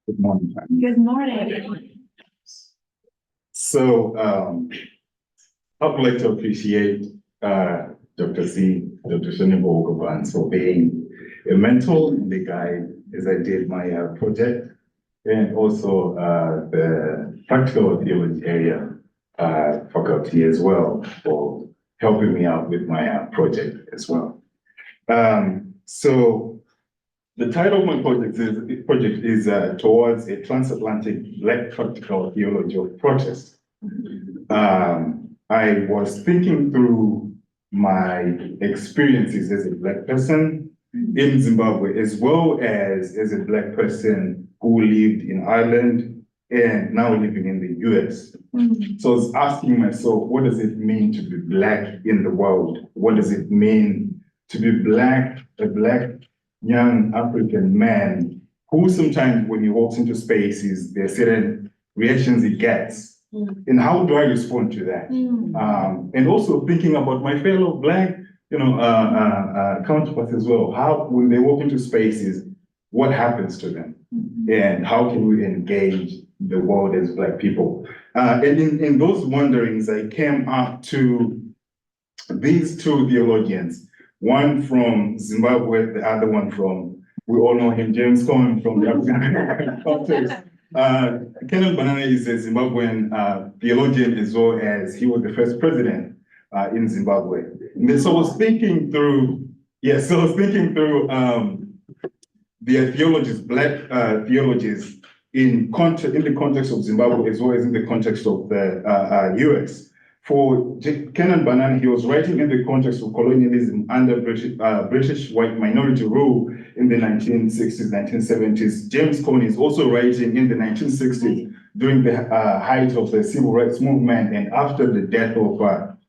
Good morning. Good morning. So I would like to appreciate Dr. Shanibo Ogoban for being a mentor and a guide as I did my project, and also the Practical Theology area faculty as well for helping me out with my project as well. So the title of my project is Towards a Transatlantic Black Practical Theology of Protest. I was thinking through my experiences as a Black person in Zimbabwe, as well as a Black person who lived in Ireland and now living in the US. So I was asking myself, what does it mean to be Black in the world? What does it mean to be Black, a Black young African man who sometimes when he walks into spaces, there are certain reactions he gets. And how do I respond to that? And also thinking about my fellow Black, counterparts as well. How, when they walk into spaces, what happens to them? And how can we engage the world as Black people? And in those wanderings, I came up to these two theologians, one from Zimbabwe, the other one from, we all know him, James Cone from the African context. Canaan Banana is a Zimbabwean theologian, as well as he was the first president in Zimbabwe. And so I was thinking through, their theologies, Black theologies in the context of Zimbabwe, as well as in the context of the US. For Canaan Banana, he was writing in the context of colonialism under British white minority rule in the 1960s, 1970s. James Cone is also writing in the 1960s during the height of the civil rights movement and after the death of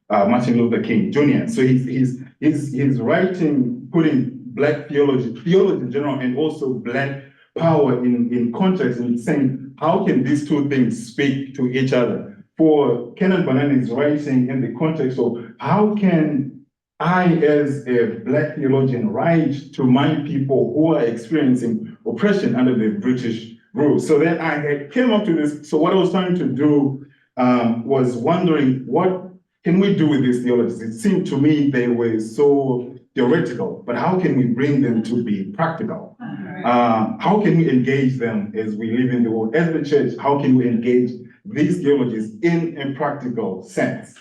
Martin Luther King Jr. So he's writing, putting Black theology in general, and also Black power in context, and saying, how can these two things speak to each other? For Canaan Banana is writing in the context of how can I, as a Black theologian, write to my people who are experiencing oppression under the British rule? So then I came up to this. So what I was trying to do was wondering, what can we do with these theologies? It seemed to me they were so theoretical, but how can we bring them to be practical? How can we engage them as we live in the world? As the church, how can we engage these theologies in a practical sense?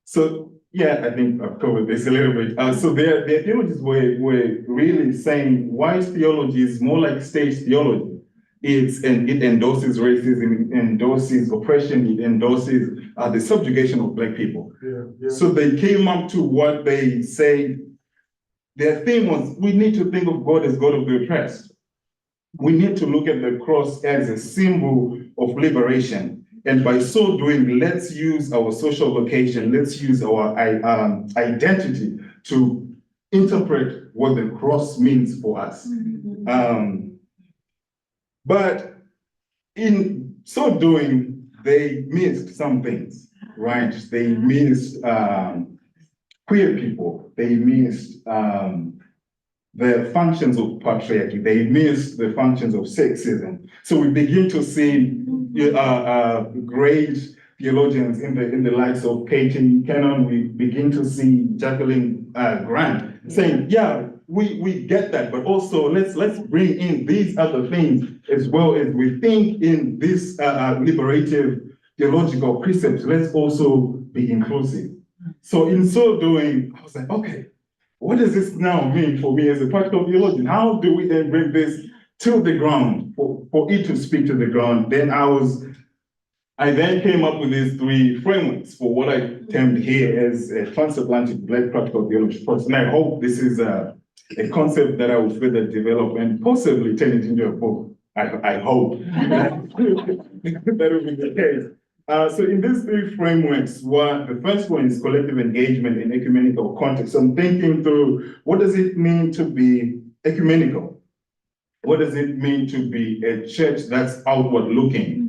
So yeah, I think I've covered this a little bit. So their theologies were really saying white theology is more like state theology. It endorses racism, it endorses oppression, it endorses the subjugation of Black people. So they came up to what they say. Their theme was, we need to think of God as God of the oppressed. We need to look at the cross as a symbol of liberation. And by so doing, let's use our social vocation, let's use our identity to interpret what the cross means for us. But in so doing, they missed some things, right? They missed queer people, they missed the functions of patriarchy, they missed the functions of sexism. So we begin to see great theologians in the likes of Katie Cannon. We begin to see Jacqueline Grant saying, yeah, we get that, but also let's bring in these other things as well. As we think in this liberative theological precepts, let's also be inclusive. So in so doing, I was like, okay, what does this now mean for me as a practical theologian? How do we then bring this to the ground, for it to speak to the ground? Then I then came up with these three frameworks for what I termed here as a transatlantic Black practical theology. And I hope this is a concept that I will further develop and possibly turn it into a book. I hope that will be the case. So in these three frameworks, the first one is collective engagement in ecumenical context. So I'm thinking through, what does it mean to be ecumenical? What does it mean to be a church that's outward looking?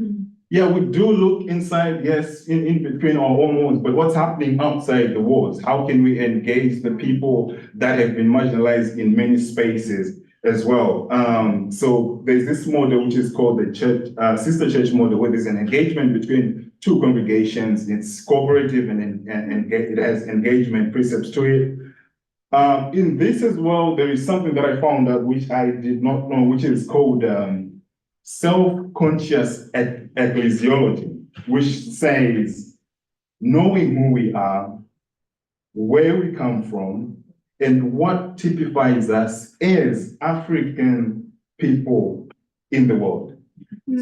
Yeah, we do look inside, yes, in between our own walls, but what's happening outside the walls? How can we engage the people that have been marginalized in many spaces as well. So there's this model which is called the church, sister church model, where there's an engagement between two congregations. It's cooperative and it has engagement precepts to it. In this as well, there is something that I found out which I did not know, which is called self-conscious ecclesiology, which says knowing who we are, where we come from, and what typifies us as African people in the world.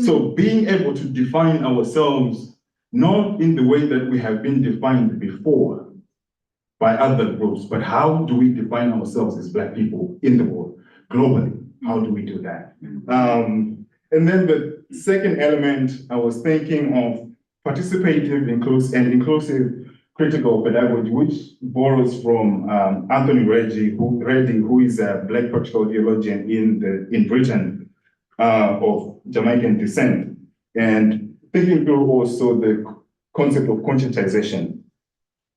So being able to define ourselves not in the way that we have been defined before by other groups, but how do we define ourselves as Black people in the world, globally? How do we do that? And then the second element, I was thinking of participative, inclusive critical pedagogy, which borrows from Anthony Reddy, who is a Black practical theologian in Britain of Jamaican descent, and thinking through also the concept of conscientization.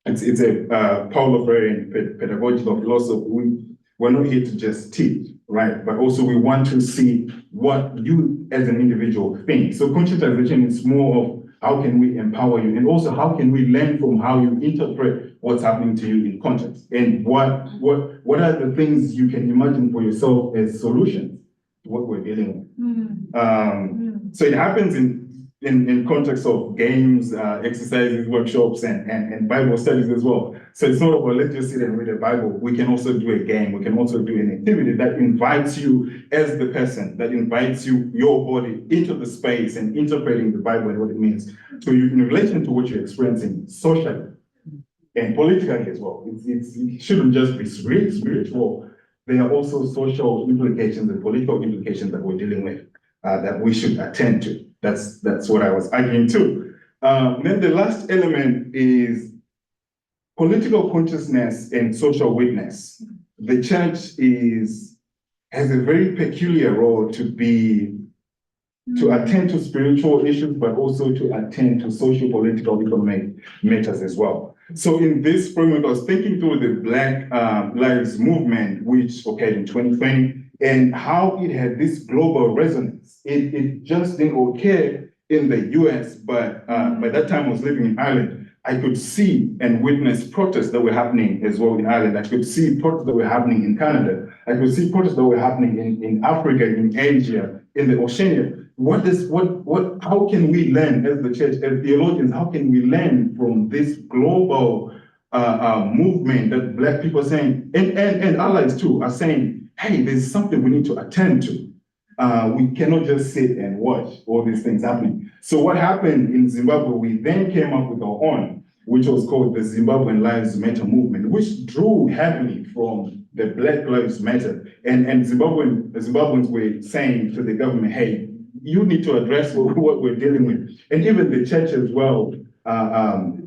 It's a Paulo Freire pedagogical philosophy. We're not here to just teach, right? But also we want to see what you as an individual think. So conscientization is more of how can we empower you, and also how can we learn from how you interpret what's happening to you in context, and what are the things you can imagine for yourself as solutions to what we're dealing with. So it happens in context of games, exercises, workshops, and Bible studies as well. So it's not about let's just sit and read the Bible. We can also do a game. We can also do an activity that invites you as the person, that invites you, your body, into the space and interpreting the Bible and what it means to you in relation to what you're experiencing socially and politically as well. It shouldn't just be spiritual. There are also social implications and political implications that we're dealing with that we should attend to. That's what I was arguing too. Then the last element is political consciousness and social witness. The church has a very peculiar role to attend to spiritual issues, but also to attend to social, political, economic matters as well. So in this framework, I was thinking through the Black Lives Movement, which occurred in 2020, and how it had this global resonance. It just didn't occur in the US, but by that time I was living in Ireland. I could see and witness protests that were happening as well in Ireland. I could see protests that were happening in Canada. I could see protests that were happening in Africa, in Asia, in the Oceania. How can we learn as the church, as theologians, how can we learn from this global movement that Black people are saying, and allies too, are saying, hey, there's something we need to attend to. We cannot just sit and watch all these things happening. So what happened in Zimbabwe, we then came up with our own, which was called the Zimbabwean Lives Matter movement, which drew heavily from the Black Lives Matter. And Zimbabweans were saying to the government, hey, you need to address what we're dealing with. And even the church as well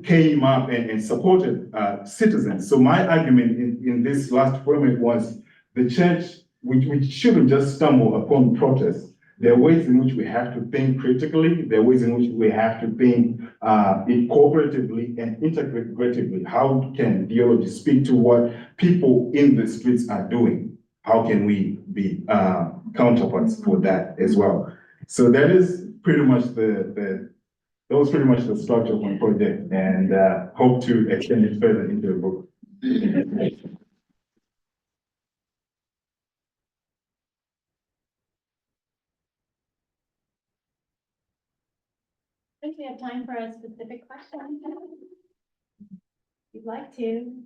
came up and supported citizens. So my argument in this last framework was the church, we shouldn't just stumble upon protests. There are ways in which we have to think critically. There are ways in which we have to think cooperatively and integratively. How can theology speak to what people in the streets are doing? How can we be counterparts for that as well? So that is pretty much that was pretty much the structure of my project, and hope to extend it further into the book. I think we have time for a specific question. If you'd like to.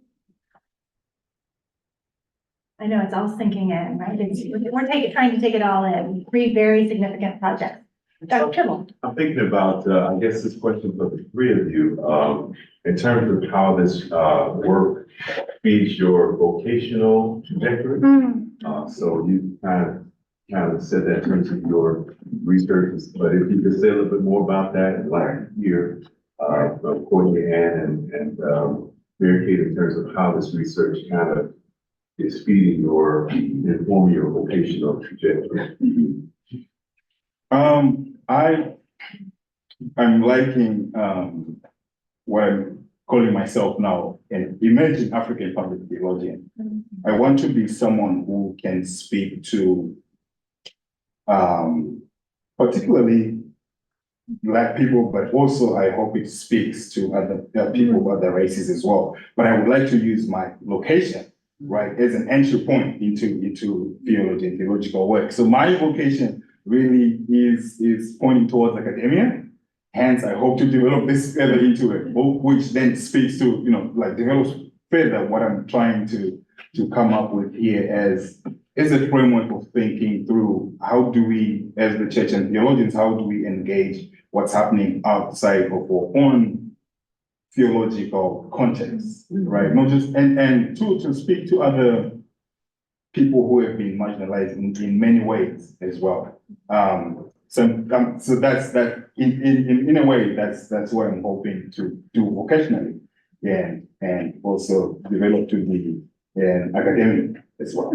I know it's all sinking in, right? We're trying to take it all in. 3 very significant projects. Dr. Trimble. I'm thinking about, I guess this question for the 3 of you, in terms of how this work feeds your vocational trajectory. So you kind of said that in terms of your research, but if you could say a little bit more about that, like here, Courtney Ann and Mary Kate, in terms of how this research kind of is feeding informing your vocational trajectory. I'm liking what I'm calling myself now an emerging African public theologian. I want to be someone who can speak to particularly Black people, but also I hope it speaks to other people of other races as well. But I would like to use my location, right, as an entry point into theology and theological work. So my vocation really is pointing towards academia. Hence, I hope to develop this further into a book, which then speaks to, like develops further what I'm trying to come up with here as a framework of thinking through how do we, as the church and theologians, how do we engage what's happening outside of our own theological context, right? Not just, and to speak to other people who have been marginalized in many ways as well. So that's that in a way that's what I'm hoping to do occasionally, and also develop to be an academic as well.